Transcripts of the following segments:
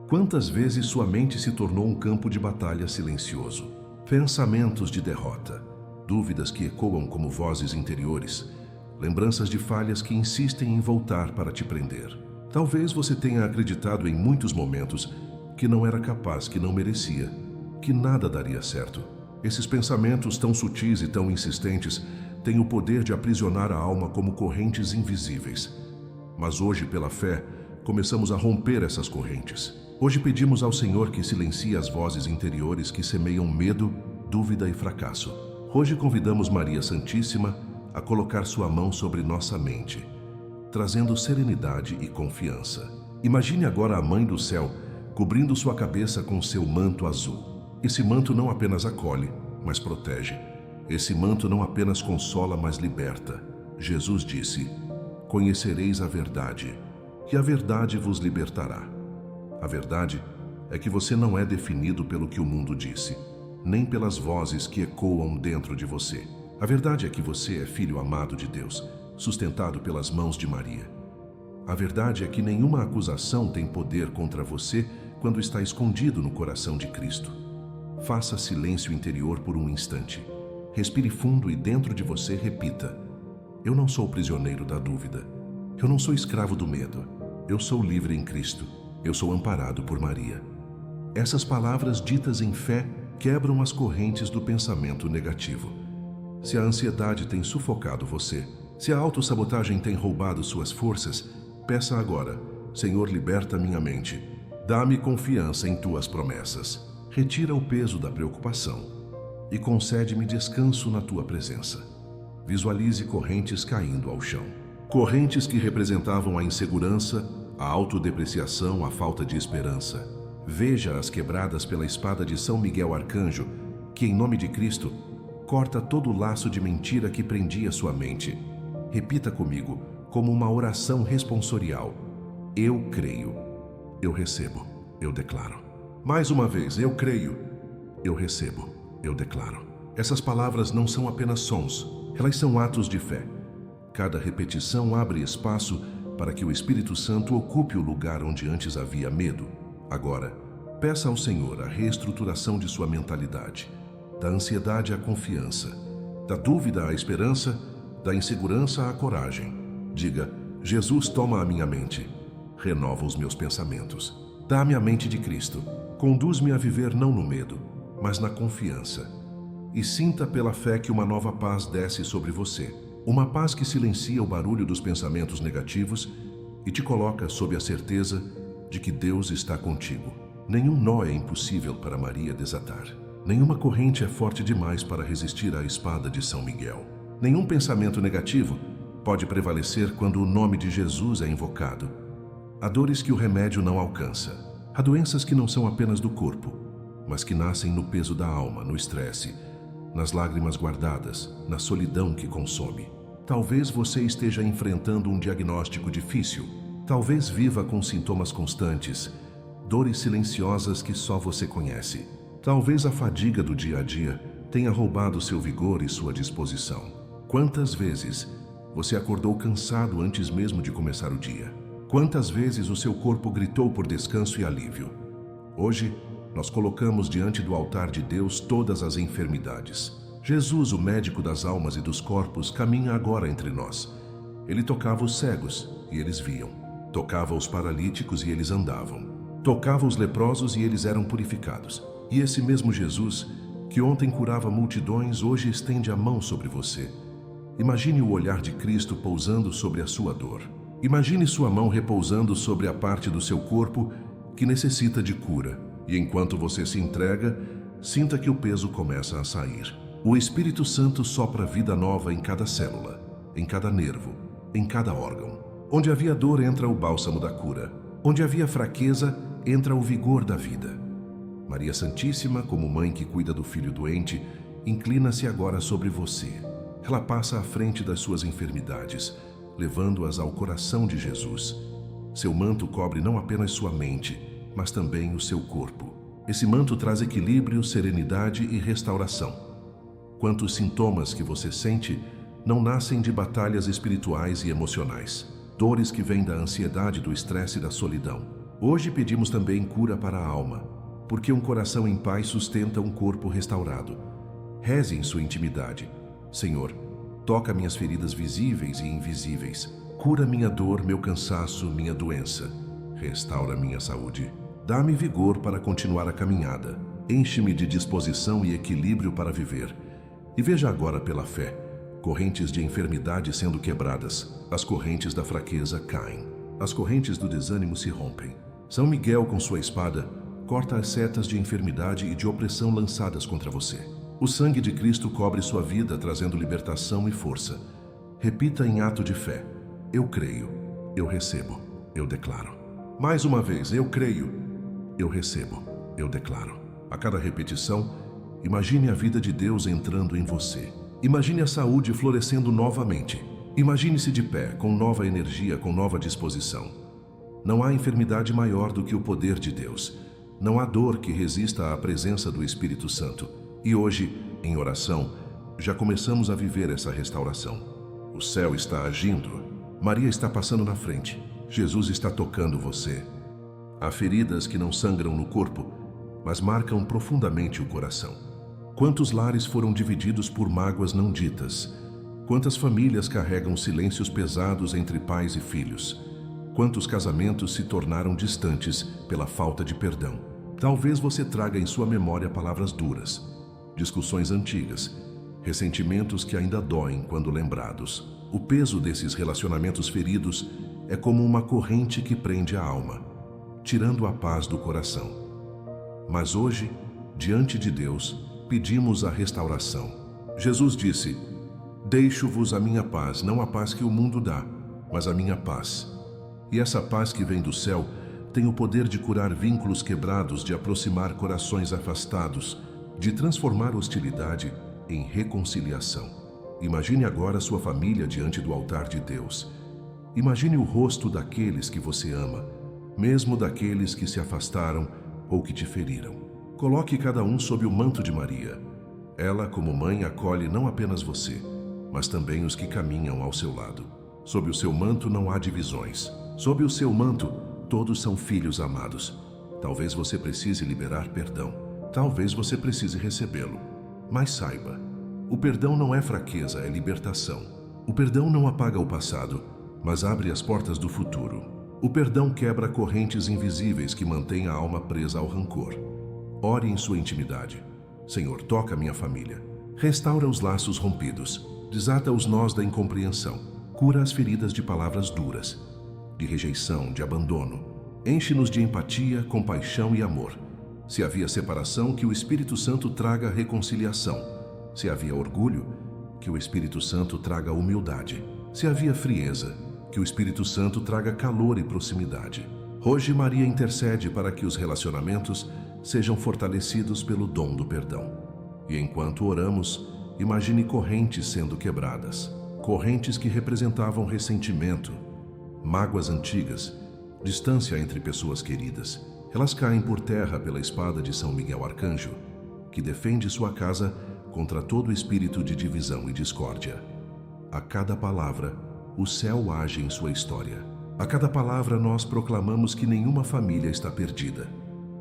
Quantas vezes sua mente se tornou um campo de batalha silencioso? Pensamentos de derrota, dúvidas que ecoam como vozes interiores, lembranças de falhas que insistem em voltar para te prender. Talvez você tenha acreditado em muitos momentos que não era capaz, que não merecia, que nada daria certo. Esses pensamentos tão sutis e tão insistentes têm o poder de aprisionar a alma como correntes invisíveis. Mas hoje, pela fé, começamos a romper essas correntes. Hoje pedimos ao Senhor que silencie as vozes interiores que semeiam medo, dúvida e fracasso. Hoje convidamos Maria Santíssima a colocar sua mão sobre nossa mente, trazendo serenidade e confiança. Imagine agora a Mãe do Céu cobrindo sua cabeça com seu manto azul. Esse manto não apenas acolhe, mas protege. Esse manto não apenas consola, mas liberta. Jesus disse: "Conhecereis a verdade, e a verdade vos libertará." A verdade é que você não é definido pelo que o mundo disse, nem pelas vozes que ecoam dentro de você. A verdade é que você é filho amado de Deus, sustentado pelas mãos de Maria. A verdade é que nenhuma acusação tem poder contra você quando está escondido no coração de Cristo. Faça silêncio interior por um instante. Respire fundo e dentro de você repita: "Eu não sou prisioneiro da dúvida. Eu não sou escravo do medo. Eu sou livre em Cristo. Eu sou amparado por Maria." Essas palavras ditas em fé quebram as correntes do pensamento negativo. Se a ansiedade tem sufocado você, se a autossabotagem tem roubado suas forças, peça agora: "Senhor, liberta minha mente. Dá-me confiança em tuas promessas. Retira o peso da preocupação e concede-me descanso na tua presença." Visualize correntes caindo ao chão. Correntes que representavam a insegurança, a autodepreciação, a falta de esperança. Veja-as quebradas pela espada de São Miguel Arcanjo, que, em nome de Cristo, corta todo o laço de mentira que prendia sua mente. Repita comigo, como uma oração responsorial: "Eu creio, eu recebo, eu declaro." Mais uma vez: "Eu creio, eu recebo, eu declaro." Essas palavras não são apenas sons, elas são atos de fé. Cada repetição abre espaço para que o Espírito Santo ocupe o lugar onde antes havia medo. Agora, peça ao Senhor a reestruturação de sua mentalidade, da ansiedade à confiança, da dúvida à esperança, da insegurança à coragem. Diga: "Jesus, toma a minha mente, renova os meus pensamentos. Dá-me a mente de Cristo, conduz-me a viver não no medo, mas na confiança." E sinta pela fé que uma nova paz desce sobre você. Uma paz que silencia o barulho dos pensamentos negativos e te coloca sob a certeza de que Deus está contigo. Nenhum nó é impossível para Maria desatar. Nenhuma corrente é forte demais para resistir à espada de São Miguel. Nenhum pensamento negativo pode prevalecer quando o nome de Jesus é invocado. Há dores que o remédio não alcança. Há doenças que não são apenas do corpo, mas que nascem no peso da alma, no estresse, nas lágrimas guardadas, na solidão que consome. Talvez você esteja enfrentando um diagnóstico difícil. Talvez viva com sintomas constantes, dores silenciosas que só você conhece. Talvez a fadiga do dia a dia tenha roubado seu vigor e sua disposição. Quantas vezes você acordou cansado antes mesmo de começar o dia? Quantas vezes o seu corpo gritou por descanso e alívio? Hoje, nós colocamos diante do altar de Deus todas as enfermidades. Jesus, o médico das almas e dos corpos, caminha agora entre nós. Ele tocava os cegos e eles viam. Tocava os paralíticos e eles andavam. Tocava os leprosos e eles eram purificados. E esse mesmo Jesus, que ontem curava multidões, hoje estende a mão sobre você. Imagine o olhar de Cristo pousando sobre a sua dor. Imagine sua mão repousando sobre a parte do seu corpo que necessita de cura. E enquanto você se entrega, sinta que o peso começa a sair. O Espírito Santo sopra vida nova em cada célula, em cada nervo, em cada órgão. Onde havia dor, entra o bálsamo da cura. Onde havia fraqueza, entra o vigor da vida. Maria Santíssima, como mãe que cuida do filho doente, inclina-se agora sobre você. Ela passa à frente das suas enfermidades, levando-as ao coração de Jesus. Seu manto cobre não apenas sua mente, mas também o seu corpo. Esse manto traz equilíbrio, serenidade e restauração. Quantos sintomas que você sente não nascem de batalhas espirituais e emocionais, dores que vêm da ansiedade, do estresse e da solidão. Hoje pedimos também cura para a alma, porque um coração em paz sustenta um corpo restaurado. Reze em sua intimidade. Senhor, toca minhas feridas visíveis e invisíveis. Cura minha dor, meu cansaço, minha doença. Restaura minha saúde. Dá-me vigor para continuar a caminhada. Enche-me de disposição e equilíbrio para viver. E veja agora pela fé, correntes de enfermidade sendo quebradas. As correntes da fraqueza caem. As correntes do desânimo se rompem. São Miguel, com sua espada, corta as setas de enfermidade e de opressão lançadas contra você. O sangue de Cristo cobre sua vida, trazendo libertação e força. Repita em ato de fé: eu creio, eu recebo, eu declaro. Mais uma vez: eu creio, eu recebo, eu declaro. A cada repetição, imagine a vida de Deus entrando em você. Imagine a saúde florescendo novamente. Imagine-se de pé, com nova energia, com nova disposição. Não há enfermidade maior do que o poder de Deus. Não há dor que resista à presença do Espírito Santo. E hoje, em oração, já começamos a viver essa restauração. O céu está agindo. Maria está passando na frente. Jesus está tocando você. Há feridas que não sangram no corpo, mas marcam profundamente o coração. Quantos lares foram divididos por mágoas não ditas? Quantas famílias carregam silêncios pesados entre pais e filhos? Quantos casamentos se tornaram distantes pela falta de perdão? Talvez você traga em sua memória palavras duras, discussões antigas, ressentimentos que ainda doem quando lembrados. O peso desses relacionamentos feridos é como uma corrente que prende a alma, tirando a paz do coração. Mas hoje, diante de Deus, pedimos a restauração. Jesus disse: deixo-vos a minha paz, não a paz que o mundo dá, mas a minha paz. E essa paz que vem do céu tem o poder de curar vínculos quebrados, de aproximar corações afastados, de transformar hostilidade em reconciliação. Imagine agora sua família diante do altar de Deus. Imagine o rosto daqueles que você ama, mesmo daqueles que se afastaram ou que te feriram. Coloque cada um sob o manto de Maria. Ela, como mãe, acolhe não apenas você, mas também os que caminham ao seu lado. Sob o seu manto não há divisões. Sob o seu manto, todos são filhos amados. Talvez você precise liberar perdão. Talvez você precise recebê-lo. Mas saiba, o perdão não é fraqueza, é libertação. O perdão não apaga o passado, mas abre as portas do futuro. O perdão quebra correntes invisíveis que mantêm a alma presa ao rancor. Ore em sua intimidade. Senhor, toca minha família. Restaura os laços rompidos. Desata os nós da incompreensão. Cura as feridas de palavras duras, de rejeição, de abandono. Enche-nos de empatia, compaixão e amor. Se havia separação, que o Espírito Santo traga reconciliação. Se havia orgulho, que o Espírito Santo traga humildade. Se havia frieza, que o Espírito Santo traga calor e proximidade. Hoje Maria intercede para que os relacionamentos sejam fortalecidos pelo dom do perdão. E enquanto oramos, imagine correntes sendo quebradas. Correntes que representavam ressentimento, mágoas antigas, distância entre pessoas queridas. Elas caem por terra pela espada de São Miguel Arcanjo, que defende sua casa contra todo espírito de divisão e discórdia. A cada palavra, o céu age em sua história. A cada palavra nós proclamamos que nenhuma família está perdida,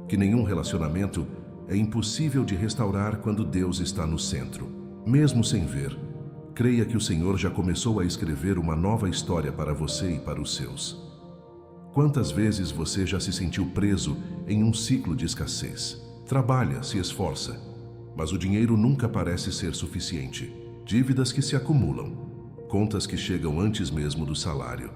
que nenhum relacionamento é impossível de restaurar quando Deus está no centro. Mesmo sem ver, creia que o Senhor já começou a escrever uma nova história para você e para os seus. Quantas vezes você já se sentiu preso em um ciclo de escassez? Trabalha, se esforça, mas o dinheiro nunca parece ser suficiente. Dívidas que se acumulam, contas que chegam antes mesmo do salário,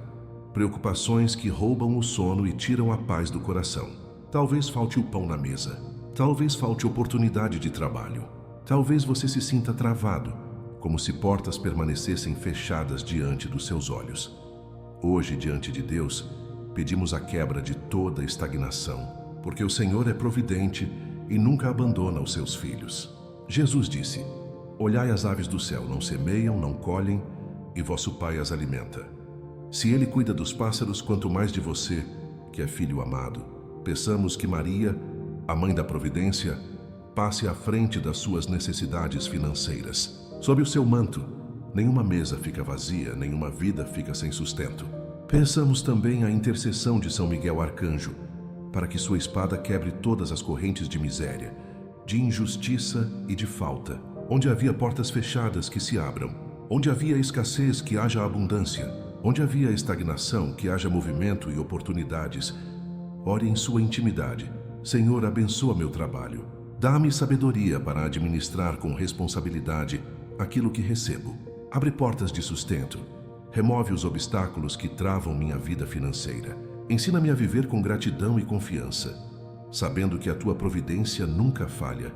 preocupações que roubam o sono e tiram a paz do coração. Talvez falte o pão na mesa, talvez falte oportunidade de trabalho, talvez você se sinta travado, como se portas permanecessem fechadas diante dos seus olhos. Hoje, diante de Deus, pedimos a quebra de toda estagnação, porque o Senhor é providente e nunca abandona os seus filhos. Jesus disse: olhai as aves do céu, não semeiam, não colhem, e vosso Pai as alimenta. Se Ele cuida dos pássaros, quanto mais de você, que é filho amado. Peçamos que Maria, a mãe da providência, passe à frente das suas necessidades financeiras. Sob o seu manto, nenhuma mesa fica vazia, nenhuma vida fica sem sustento. Peçamos também a intercessão de São Miguel Arcanjo, para que sua espada quebre todas as correntes de miséria, de injustiça e de falta. Onde havia portas fechadas, que se abram. Onde havia escassez, que haja abundância. Onde havia estagnação, que haja movimento e oportunidades. Ore em sua intimidade. Senhor, abençoa meu trabalho. Dá-me sabedoria para administrar com responsabilidade aquilo que recebo. Abre portas de sustento. Remove os obstáculos que travam minha vida financeira. Ensina-me a viver com gratidão e confiança, sabendo que a tua providência nunca falha.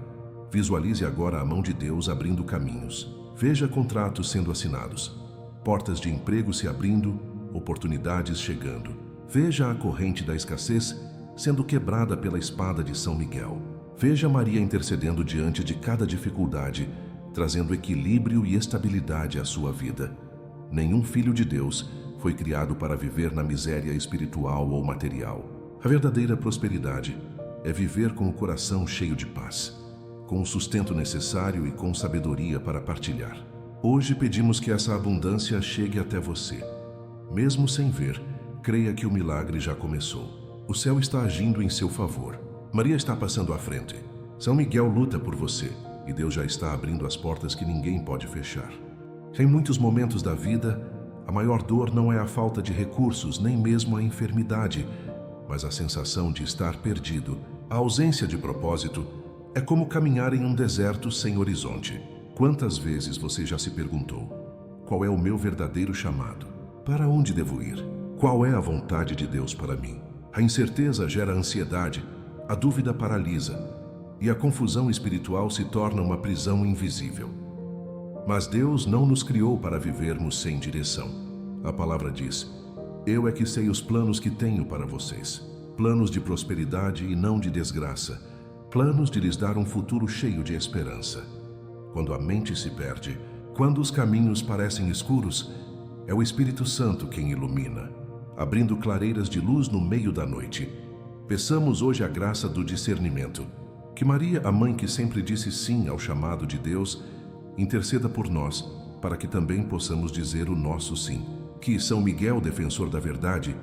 Visualize agora a mão de Deus abrindo caminhos. Veja contratos sendo assinados, portas de emprego se abrindo, oportunidades chegando. Veja a corrente da escassez sendo quebrada pela espada de São Miguel. Veja Maria intercedendo diante de cada dificuldade, trazendo equilíbrio e estabilidade à sua vida. Nenhum filho de Deus foi criado para viver na miséria espiritual ou material. A verdadeira prosperidade é viver com o coração cheio de paz, com o sustento necessário e com sabedoria para partilhar. Hoje pedimos que essa abundância chegue até você. Mesmo sem ver, creia que o milagre já começou. O céu está agindo em seu favor. Maria está passando à frente. São Miguel luta por você e Deus já está abrindo as portas que ninguém pode fechar. Em muitos momentos da vida, a maior dor não é a falta de recursos, nem mesmo a enfermidade, mas a sensação de estar perdido. A ausência de propósito é como caminhar em um deserto sem horizonte. Quantas vezes você já se perguntou: qual é o meu verdadeiro chamado? Para onde devo ir? Qual é a vontade de Deus para mim? A incerteza gera ansiedade, a dúvida paralisa, e a confusão espiritual se torna uma prisão invisível. Mas Deus não nos criou para vivermos sem direção. A palavra diz: eu é que sei os planos que tenho para vocês, planos de prosperidade e não de desgraça, planos de lhes dar um futuro cheio de esperança. Quando a mente se perde, quando os caminhos parecem escuros, é o Espírito Santo quem ilumina, abrindo clareiras de luz no meio da noite. Peçamos hoje a graça do discernimento. Que Maria, a mãe que sempre disse sim ao chamado de Deus, interceda por nós, para que também possamos dizer o nosso sim. Que São Miguel, defensor da verdade,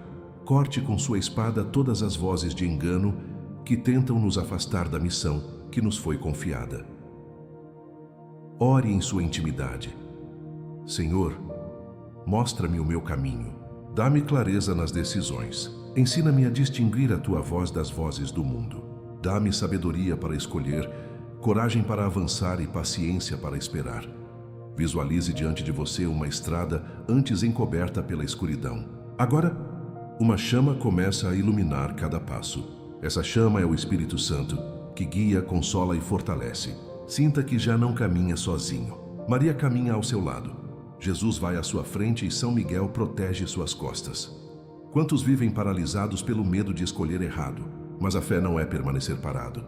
corte com sua espada todas as vozes de engano que tentam nos afastar da missão que nos foi confiada. Ore em sua intimidade. Senhor, mostra-me o meu caminho. Dá-me clareza nas decisões. Ensina-me a distinguir a tua voz das vozes do mundo. Dá-me sabedoria para escolher, coragem para avançar e paciência para esperar. Visualize diante de você uma estrada antes encoberta pela escuridão. Agora, uma chama começa a iluminar cada passo. Essa chama é o Espírito Santo, que guia, consola e fortalece. Sinta que já não caminha sozinho. Maria caminha ao seu lado. Jesus vai à sua frente e São Miguel protege suas costas. Quantos vivem paralisados pelo medo de escolher errado? Mas a fé não é permanecer parado.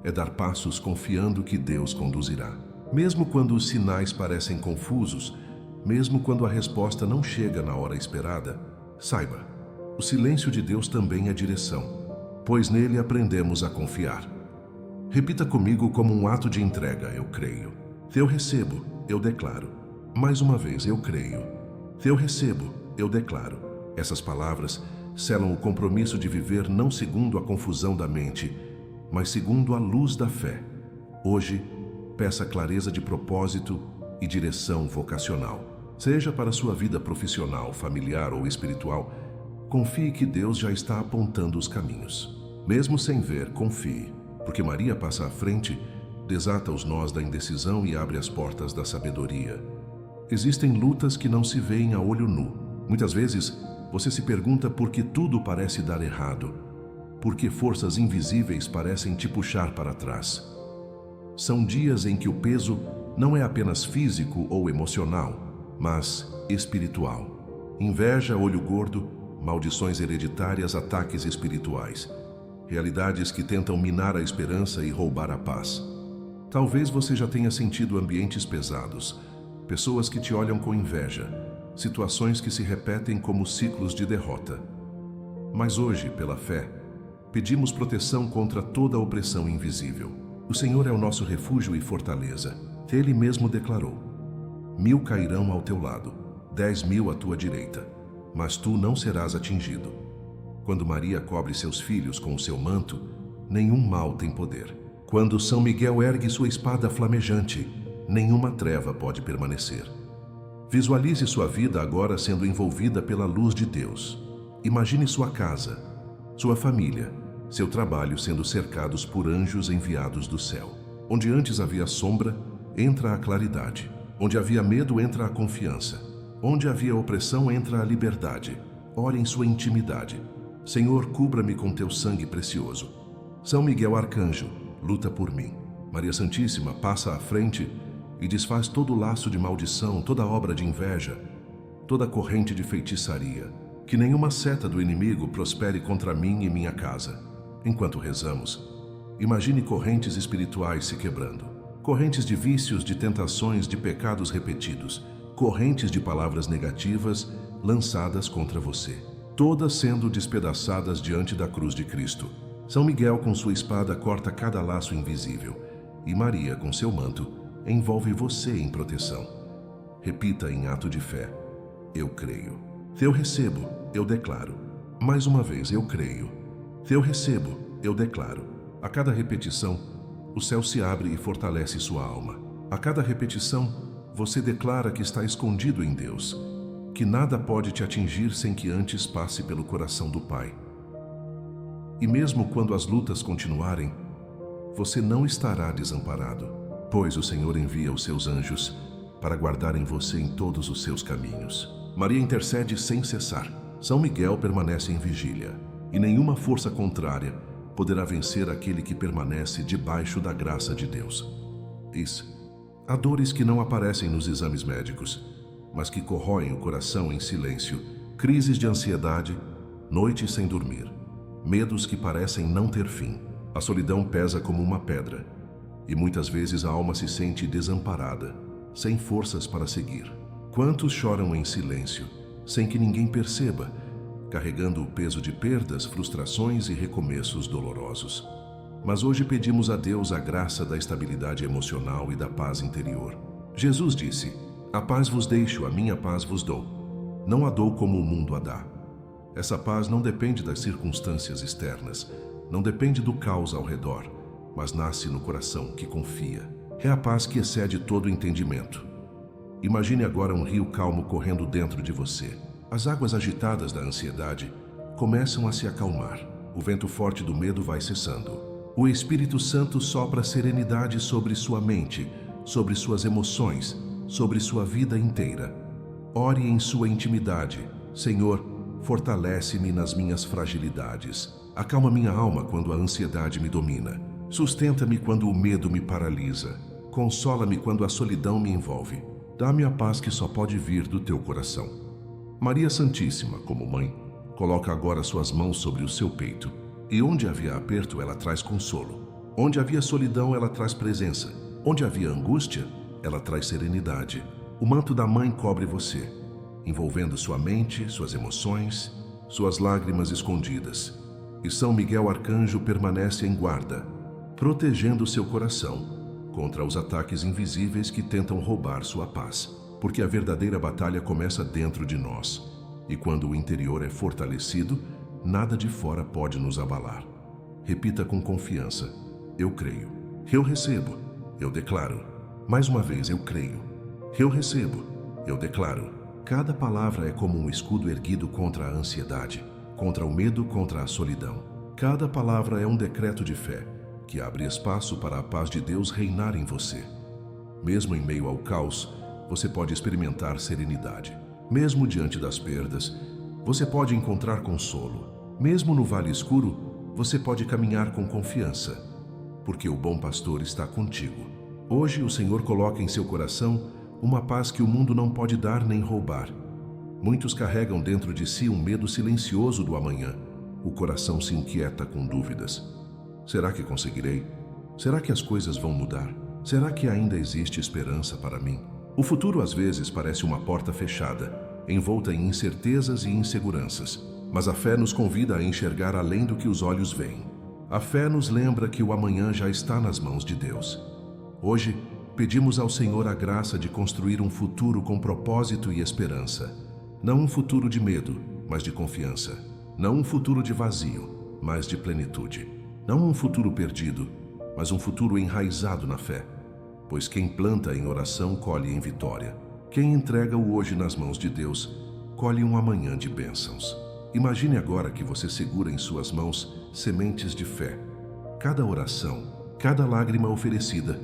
É dar passos confiando que Deus conduzirá. Mesmo quando os sinais parecem confusos, mesmo quando a resposta não chega na hora esperada, saiba, o silêncio de Deus também é direção, pois nele aprendemos a confiar. Repita comigo como um ato de entrega: eu creio. Eu recebo, eu declaro. Mais uma vez, eu creio. Eu recebo, eu declaro. Essas palavras selam o compromisso de viver não segundo a confusão da mente, mas segundo a luz da fé. Hoje, peça clareza de propósito e direção vocacional. Seja para sua vida profissional, familiar ou espiritual, confie que Deus já está apontando os caminhos. Mesmo sem ver, confie, porque Maria passa à frente, desata os nós da indecisão e abre as portas da sabedoria. Existem lutas que não se veem a olho nu. Muitas vezes, você se pergunta por que tudo parece dar errado, por que forças invisíveis parecem te puxar para trás. São dias em que o peso não é apenas físico ou emocional, mas espiritual. Inveja, olho gordo, maldições hereditárias, ataques espirituais. Realidades que tentam minar a esperança e roubar a paz. Talvez você já tenha sentido ambientes pesados, pessoas que te olham com inveja, situações que se repetem como ciclos de derrota. Mas hoje, pela fé, pedimos proteção contra toda a opressão invisível. O Senhor é o nosso refúgio e fortaleza. Ele mesmo declarou: 1000 cairão ao teu lado, 10.000 à tua direita, mas tu não serás atingido. Quando Maria cobre seus filhos com o seu manto, nenhum mal tem poder. Quando São Miguel ergue sua espada flamejante, nenhuma treva pode permanecer. Visualize sua vida agora sendo envolvida pela luz de Deus. Imagine sua casa, sua família, seu trabalho sendo cercados por anjos enviados do céu. Onde antes havia sombra, entra a claridade. Onde havia medo, entra a confiança. Onde havia opressão, entra a liberdade. Ore em sua intimidade. Senhor, cubra-me com teu sangue precioso. São Miguel Arcanjo, luta por mim. Maria Santíssima, passa à frente e desfaz todo laço de maldição, toda obra de inveja, toda corrente de feitiçaria. Que nenhuma seta do inimigo prospere contra mim e minha casa. Enquanto rezamos, imagine correntes espirituais se quebrando. Correntes de vícios, de tentações, de pecados repetidos. Correntes de palavras negativas lançadas contra você. Todas sendo despedaçadas diante da cruz de Cristo. São Miguel com sua espada corta cada laço invisível. E Maria, com seu manto, envolve você em proteção. Repita em ato de fé: eu creio. Eu recebo, eu declaro. Mais uma vez, eu creio. Eu recebo, eu declaro. A cada repetição, o céu se abre e fortalece sua alma. A cada repetição, você declara que está escondido em Deus, que nada pode te atingir sem que antes passe pelo coração do Pai. E mesmo quando as lutas continuarem, você não estará desamparado, pois o Senhor envia os seus anjos para guardarem você em todos os seus caminhos. Maria intercede sem cessar. São Miguel permanece em vigília, e nenhuma força contrária poderá vencer aquele que permanece debaixo da graça de Deus. Há dores que não aparecem nos exames médicos, mas que corroem o coração em silêncio, crises de ansiedade, noites sem dormir, medos que parecem não ter fim. A solidão pesa como uma pedra, e muitas vezes a alma se sente desamparada, sem forças para seguir. Quantos choram em silêncio, sem que ninguém perceba, carregando o peso de perdas, frustrações e recomeços dolorosos. Mas hoje pedimos a Deus a graça da estabilidade emocional e da paz interior. Jesus disse: a paz vos deixo, a minha paz vos dou. Não a dou como o mundo a dá. Essa paz não depende das circunstâncias externas, não depende do caos ao redor, mas nasce no coração que confia. É a paz que excede todo entendimento. Imagine agora um rio calmo correndo dentro de você. As águas agitadas da ansiedade começam a se acalmar. O vento forte do medo vai cessando. O Espírito Santo sopra serenidade sobre sua mente, sobre suas emoções, sobre sua vida inteira. Ore em sua intimidade: Senhor, fortalece-me nas minhas fragilidades. Acalma minha alma quando a ansiedade me domina. Sustenta-me quando o medo me paralisa. Consola-me quando a solidão me envolve. Dá-me a paz que só pode vir do teu coração. Maria Santíssima, como mãe, coloca agora suas mãos sobre o seu peito. E onde havia aperto, ela traz consolo. Onde havia solidão, ela traz presença. Onde havia angústia, ela traz serenidade. O manto da mãe cobre você, envolvendo sua mente, suas emoções, suas lágrimas escondidas. E São Miguel Arcanjo permanece em guarda, protegendo seu coração contra os ataques invisíveis que tentam roubar sua paz. Porque a verdadeira batalha começa dentro de nós. E quando o interior é fortalecido, nada de fora pode nos abalar. Repita com confiança: eu creio. Eu recebo. Eu declaro. Mais uma vez, eu creio. Eu recebo. Eu declaro. Cada palavra é como um escudo erguido contra a ansiedade, contra o medo, contra a solidão. Cada palavra é um decreto de fé que abre espaço para a paz de Deus reinar em você. Mesmo em meio ao caos, você pode experimentar serenidade. Mesmo diante das perdas, você pode encontrar consolo. Mesmo no vale escuro, você pode caminhar com confiança, porque o bom pastor está contigo. Hoje o Senhor coloca em seu coração uma paz que o mundo não pode dar nem roubar. Muitos carregam dentro de si um medo silencioso do amanhã. O coração se inquieta com dúvidas. Será que conseguirei? Será que as coisas vão mudar? Será que ainda existe esperança para mim? O futuro às vezes parece uma porta fechada, envolta em incertezas e inseguranças. Mas a fé nos convida a enxergar além do que os olhos veem. A fé nos lembra que o amanhã já está nas mãos de Deus. Hoje, pedimos ao Senhor a graça de construir um futuro com propósito e esperança. Não um futuro de medo, mas de confiança. Não um futuro de vazio, mas de plenitude. Não um futuro perdido, mas um futuro enraizado na fé. Pois quem planta em oração colhe em vitória. Quem entrega o hoje nas mãos de Deus, colhe um amanhã de bênçãos. Imagine agora que você segura em suas mãos sementes de fé. Cada oração, cada lágrima oferecida,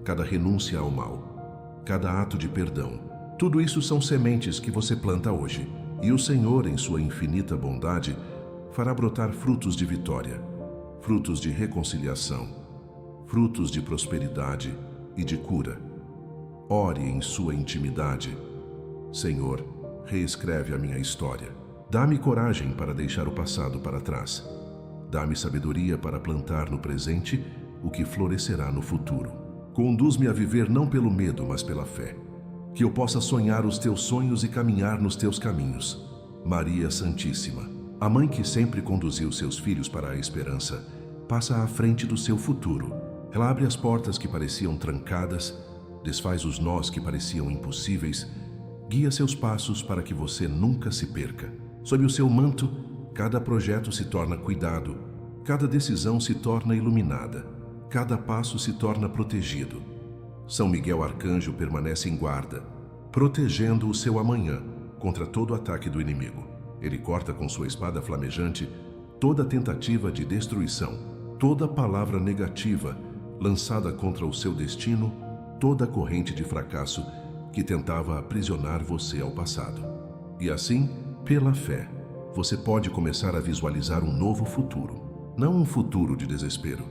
cada renúncia ao mal, cada ato de perdão, tudo isso são sementes que você planta hoje. E o Senhor, em sua infinita bondade, fará brotar frutos de vitória, frutos de reconciliação, frutos de prosperidade e de cura. Ore em sua intimidade. Senhor, reescreve a minha história. Dá-me coragem para deixar o passado para trás. Dá-me sabedoria para plantar no presente o que florescerá no futuro. Conduz-me a viver não pelo medo, mas pela fé. Que eu possa sonhar os teus sonhos e caminhar nos teus caminhos. Maria Santíssima, a mãe que sempre conduziu seus filhos para a esperança, passa à frente do seu futuro. Ela abre as portas que pareciam trancadas, desfaz os nós que pareciam impossíveis, guia seus passos para que você nunca se perca. Sob o seu manto, cada projeto se torna cuidado, cada decisão se torna iluminada, cada passo se torna protegido. São Miguel Arcanjo permanece em guarda, protegendo o seu amanhã contra todo ataque do inimigo. Ele corta com sua espada flamejante toda tentativa de destruição, toda palavra negativa lançada contra o seu destino, toda corrente de fracasso que tentava aprisionar você ao passado. E assim, pela fé, você pode começar a visualizar um novo futuro. Não um futuro de desespero,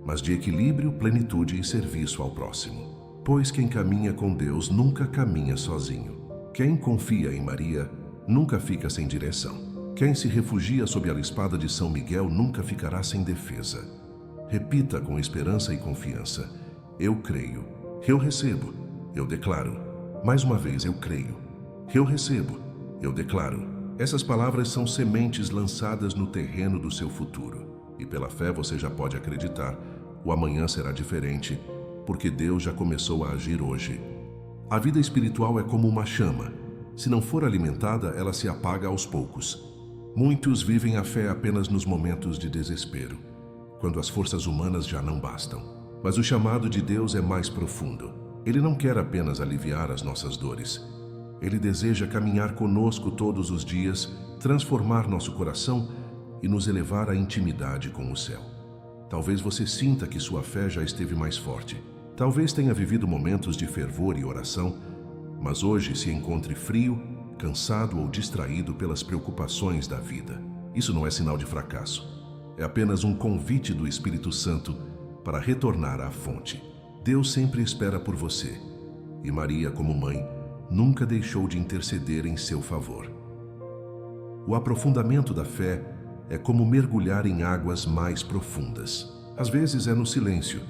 mas de equilíbrio, plenitude e serviço ao próximo. Pois quem caminha com Deus nunca caminha sozinho. Quem confia em Maria nunca fica sem direção. Quem se refugia sob a espada de São Miguel nunca ficará sem defesa. Repita com esperança e confiança: eu creio, eu recebo, eu declaro. Mais uma vez, eu creio, eu recebo, eu declaro. Essas palavras são sementes lançadas no terreno do seu futuro. E pela fé você já pode acreditar, o amanhã será diferente, porque Deus já começou a agir hoje. A vida espiritual é como uma chama. Se não for alimentada, ela se apaga aos poucos. Muitos vivem a fé apenas nos momentos de desespero, quando as forças humanas já não bastam. Mas o chamado de Deus é mais profundo. Ele não quer apenas aliviar as nossas dores. Ele deseja caminhar conosco todos os dias, transformar nosso coração e nos elevar à intimidade com o céu. Talvez você sinta que sua fé já esteve mais forte. Talvez tenha vivido momentos de fervor e oração, mas hoje se encontre frio, cansado ou distraído pelas preocupações da vida. Isso não é sinal de fracasso. É apenas um convite do Espírito Santo para retornar à fonte. Deus sempre espera por você. E Maria, como mãe, nunca deixou de interceder em seu favor. O aprofundamento da fé é como mergulhar em águas mais profundas. Às vezes é no silêncio,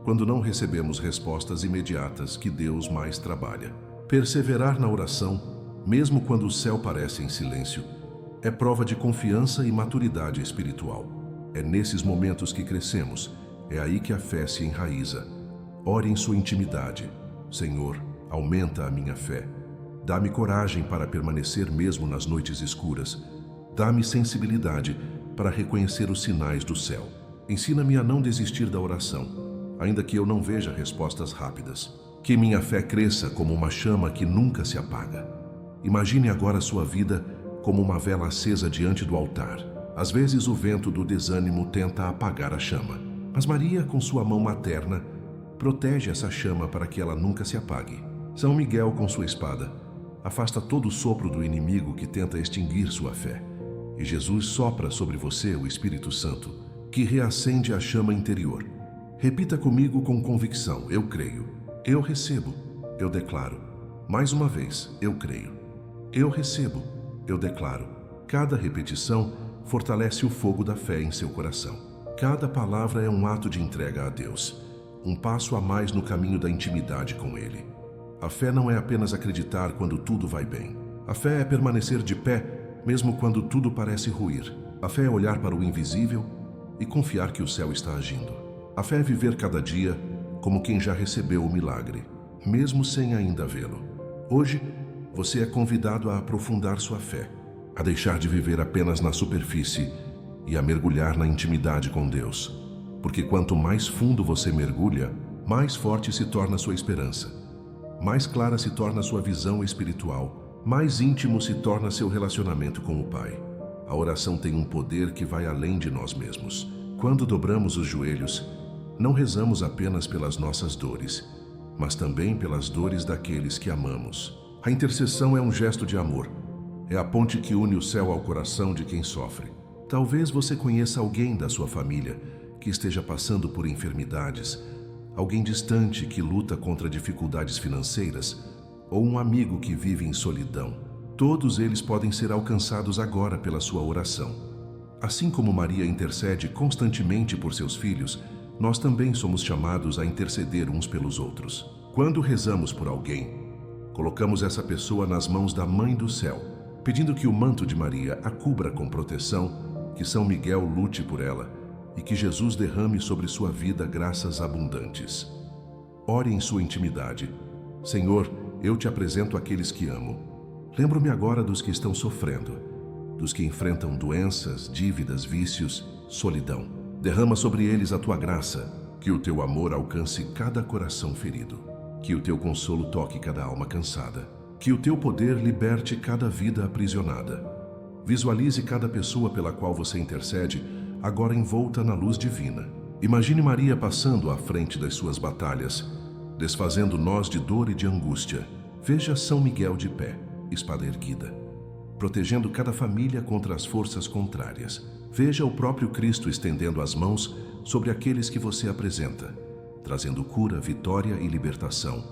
quando não recebemos respostas imediatas, que Deus mais trabalha. Perseverar na oração, mesmo quando o céu parece em silêncio, é prova de confiança e maturidade espiritual. É nesses momentos que crescemos, é aí que a fé se enraiza. Ore em sua intimidade. Senhor, aumenta a minha fé. Dá-me coragem para permanecer mesmo nas noites escuras. Dá-me sensibilidade para reconhecer os sinais do céu. Ensina-me a não desistir da oração, ainda que eu não veja respostas rápidas. Que minha fé cresça como uma chama que nunca se apaga. Imagine agora sua vida como uma vela acesa diante do altar. Às vezes o vento do desânimo tenta apagar a chama, mas Maria, com sua mão materna, protege essa chama para que ela nunca se apague. São Miguel, com sua espada, afasta todo o sopro do inimigo que tenta extinguir sua fé. E Jesus sopra sobre você o Espírito Santo, que reacende a chama interior. Repita comigo com convicção: eu creio, eu recebo, eu declaro. Mais uma vez, eu creio, eu recebo, eu declaro. Cada repetição fortalece o fogo da fé em seu coração. Cada palavra é um ato de entrega a Deus, um passo a mais no caminho da intimidade com Ele. A fé não é apenas acreditar quando tudo vai bem. A fé é permanecer de pé, mesmo quando tudo parece ruir. A fé é olhar para o invisível e confiar que o céu está agindo. A fé é viver cada dia como quem já recebeu o milagre, mesmo sem ainda vê-lo. Hoje, você é convidado a aprofundar sua fé. a deixar de viver apenas na superfície e a mergulhar na intimidade com Deus. Porque quanto mais fundo você mergulha, mais forte se torna sua esperança, mais clara se torna sua visão espiritual, mais íntimo se torna seu relacionamento com o Pai. A oração tem um poder que vai além de nós mesmos. Quando dobramos os joelhos, não rezamos apenas pelas nossas dores, mas também pelas dores daqueles que amamos. A intercessão é um gesto de amor. É a ponte que une o céu ao coração de quem sofre. Talvez você conheça alguém da sua família que esteja passando por enfermidades, alguém distante que luta contra dificuldades financeiras, ou um amigo que vive em solidão. Todos eles podem ser alcançados agora pela sua oração. Assim como Maria intercede constantemente por seus filhos, nós também somos chamados a interceder uns pelos outros. Quando rezamos por alguém, colocamos essa pessoa nas mãos da Mãe do Céu, pedindo que o manto de Maria a cubra com proteção, que São Miguel lute por ela e que Jesus derrame sobre sua vida graças abundantes. Ore em sua intimidade. Senhor, eu te apresento aqueles que amo. Lembro-me agora dos que estão sofrendo, dos que enfrentam doenças, dívidas, vícios, solidão. Derrama sobre eles a tua graça, que o teu amor alcance cada coração ferido, que o teu consolo toque cada alma cansada, que o teu poder liberte cada vida aprisionada. Visualize cada pessoa pela qual você intercede, agora envolta na luz divina. Imagine Maria passando à frente das suas batalhas, desfazendo nós de dor e de angústia. Veja São Miguel de pé, espada erguida, protegendo cada família contra as forças contrárias. Veja o próprio Cristo estendendo as mãos sobre aqueles que você apresenta, trazendo cura, vitória e libertação.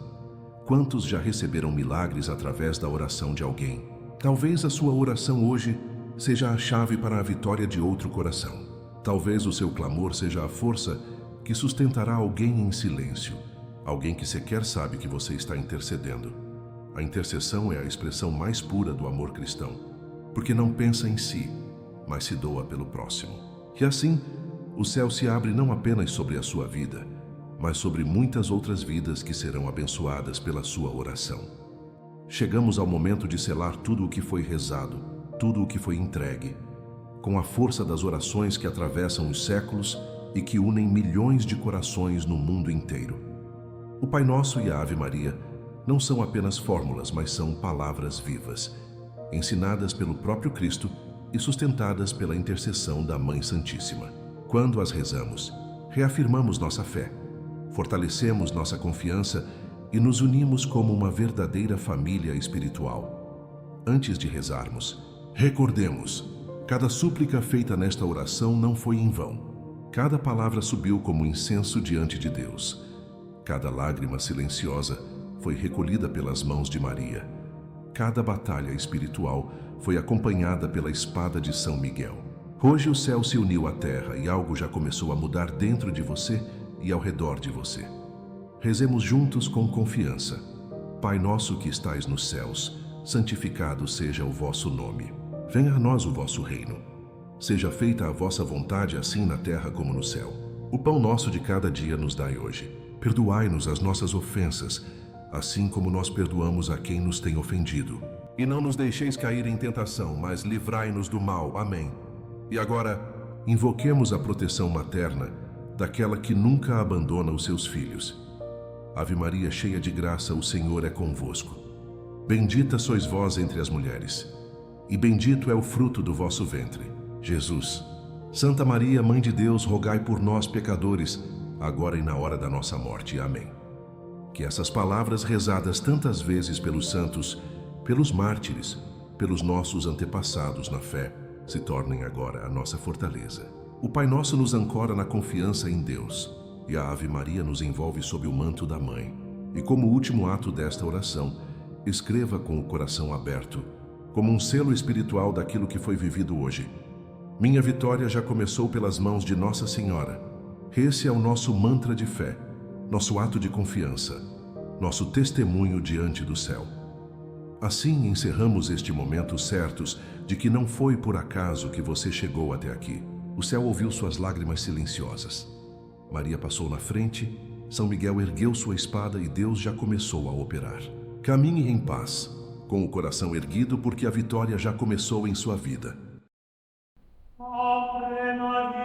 Quantos já receberam milagres através da oração de alguém? Talvez a sua oração hoje seja a chave para a vitória de outro coração. Talvez o seu clamor seja a força que sustentará alguém em silêncio, alguém que sequer sabe que você está intercedendo. A intercessão é a expressão mais pura do amor cristão, porque não pensa em si, mas se doa pelo próximo. E assim, o céu se abre não apenas sobre a sua vida, mas sobre muitas outras vidas que serão abençoadas pela sua oração. Chegamos ao momento de selar tudo o que foi rezado, tudo o que foi entregue, com a força das orações que atravessam os séculos e que unem milhões de corações no mundo inteiro. O Pai Nosso e a Ave Maria não são apenas fórmulas, mas são palavras vivas, ensinadas pelo próprio Cristo e sustentadas pela intercessão da Mãe Santíssima. Quando as rezamos, reafirmamos nossa fé, fortalecemos nossa confiança e nos unimos como uma verdadeira família espiritual. Antes de rezarmos, recordemos: cada súplica feita nesta oração não foi em vão. Cada palavra subiu como incenso diante de Deus. Cada lágrima silenciosa foi recolhida pelas mãos de Maria. Cada batalha espiritual foi acompanhada pela espada de São Miguel. Hoje o céu se uniu à terra e algo já começou a mudar dentro de você e ao redor de você. Rezemos juntos com confiança. Pai nosso que estais nos céus, santificado seja o vosso nome. Venha a nós o vosso reino. Seja feita a vossa vontade, assim na terra como no céu. O pão nosso de cada dia nos dai hoje. Perdoai-nos as nossas ofensas, assim como nós perdoamos a quem nos tem ofendido. E não nos deixeis cair em tentação, mas livrai-nos do mal. Amém. E agora, invoquemos a proteção materna daquela que nunca abandona os seus filhos. Ave Maria, cheia de graça, o Senhor é convosco. Bendita sois vós entre as mulheres, e bendito é o fruto do vosso ventre, Jesus. Santa Maria, Mãe de Deus, rogai por nós, pecadores, agora e na hora da nossa morte. Amém. Que essas palavras rezadas tantas vezes pelos santos, pelos mártires, pelos nossos antepassados na fé, se tornem agora a nossa fortaleza. O Pai Nosso nos ancora na confiança em Deus, e a Ave Maria nos envolve sob o manto da Mãe. E como último ato desta oração, escreva com o coração aberto, como um selo espiritual daquilo que foi vivido hoje: minha vitória já começou pelas mãos de Nossa Senhora. Esse é o nosso mantra de fé, nosso ato de confiança, nosso testemunho diante do céu. Assim encerramos este momento certos de que não foi por acaso que você chegou até aqui. O céu ouviu suas lágrimas silenciosas. Maria passou na frente, São Miguel ergueu sua espada e Deus já começou a operar. Caminhe em paz, com o coração erguido porque a vitória já começou em sua vida. Ave Maria.